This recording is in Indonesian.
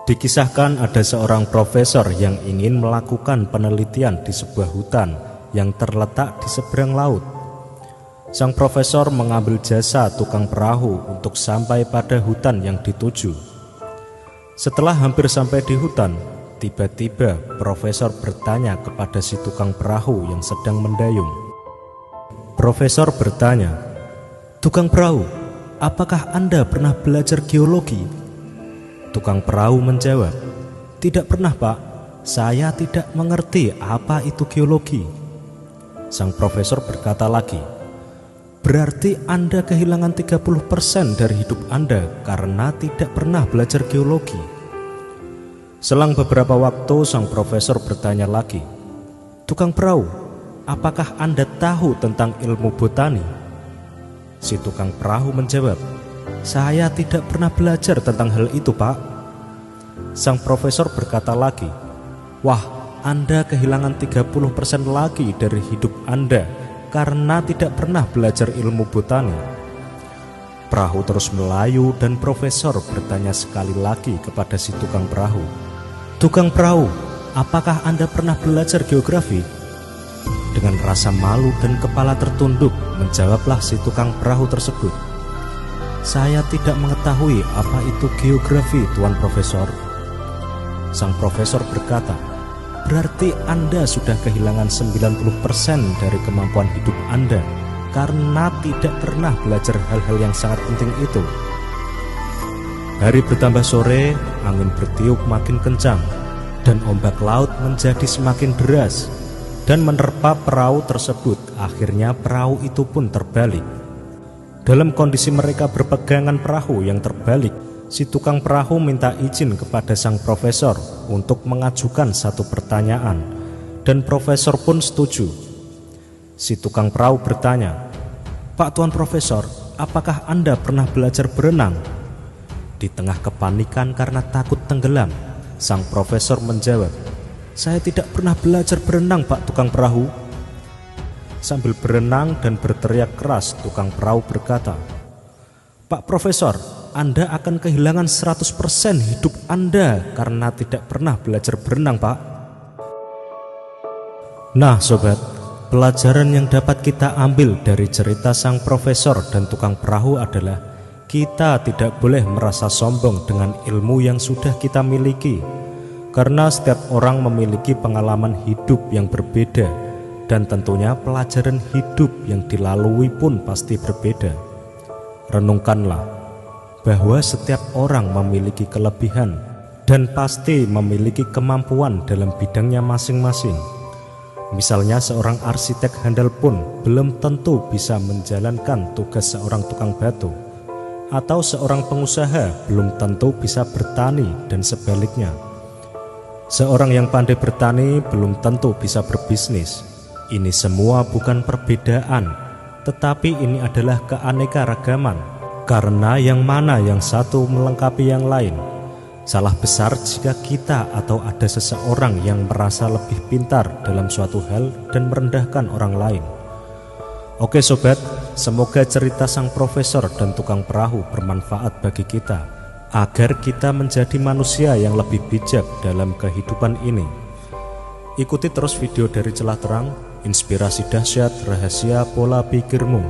Dikisahkan ada seorang profesor yang ingin melakukan penelitian di sebuah hutan yang terletak di seberang laut. Sang profesor mengambil jasa tukang perahu untuk sampai pada hutan yang dituju. Setelah hampir sampai di hutan, tiba-tiba profesor bertanya kepada si tukang perahu yang sedang mendayung. Profesor bertanya, "Tukang perahu, apakah Anda pernah belajar geologi?" Tukang perahu menjawab, "Tidak pernah, Pak. Saya tidak mengerti apa itu geologi." Sang profesor berkata lagi, "Berarti Anda kehilangan 30% dari hidup Anda karena tidak pernah belajar geologi." Selang beberapa waktu, sang profesor bertanya lagi, "Tukang perahu, apakah Anda tahu tentang ilmu botani?" Si tukang perahu menjawab, "Saya tidak pernah belajar tentang hal itu, Pak." Sang profesor berkata lagi, "Wah, Anda kehilangan 30% lagi dari hidup Anda karena tidak pernah belajar ilmu botani." Perahu terus melayu dan profesor bertanya sekali lagi kepada si tukang perahu, "Tukang perahu, apakah Anda pernah belajar geografi?" Dengan rasa malu dan kepala tertunduk, menjawablah si tukang perahu tersebut, "Saya tidak mengetahui apa itu geografi, Tuan Profesor." Sang profesor berkata, "Berarti Anda sudah kehilangan 90% dari kemampuan hidup Anda karena tidak pernah belajar hal-hal yang sangat penting itu." Hari bertambah sore, angin bertiup makin kencang, dan ombak laut menjadi semakin deras dan menerpa perahu tersebut. Akhirnya perahu itu pun terbalik. Dalam kondisi mereka berpegangan perahu yang terbalik, si tukang perahu minta izin kepada sang profesor untuk mengajukan satu pertanyaan, dan profesor pun setuju. Si tukang perahu bertanya, "Pak Tuan Profesor, apakah Anda pernah belajar berenang?" Di tengah kepanikan karena takut tenggelam, sang profesor menjawab, "Saya tidak pernah belajar berenang, Pak Tukang Perahu." Sambil berenang dan berteriak keras, tukang perahu berkata, "Pak Profesor, Anda akan kehilangan 100% hidup Anda karena tidak pernah belajar berenang, Pak." Nah sobat, pelajaran yang dapat kita ambil dari cerita sang profesor dan tukang perahu adalah kita tidak boleh merasa sombong dengan ilmu yang sudah kita miliki, karena setiap orang memiliki pengalaman hidup yang berbeda, dan tentunya pelajaran hidup yang dilalui pun pasti berbeda. Renungkanlah bahwa setiap orang memiliki kelebihan dan pasti memiliki kemampuan dalam bidangnya masing-masing. Misalnya seorang arsitek handal pun belum tentu bisa menjalankan tugas seorang tukang batu, atau seorang pengusaha belum tentu bisa bertani, dan sebaliknya. Seorang yang pandai bertani belum tentu bisa berbisnis. Ini semua bukan perbedaan, tetapi ini adalah keanekaragaman, karena yang mana yang satu melengkapi yang lain. Salah besar jika kita atau ada seseorang yang merasa lebih pintar dalam suatu hal dan merendahkan orang lain. Oke sobat, semoga cerita sang profesor dan tukang perahu bermanfaat bagi kita, agar kita menjadi manusia yang lebih bijak dalam kehidupan ini. Ikuti terus video dari Celah Terang, inspirasi dahsyat rahasia pola pikirmu.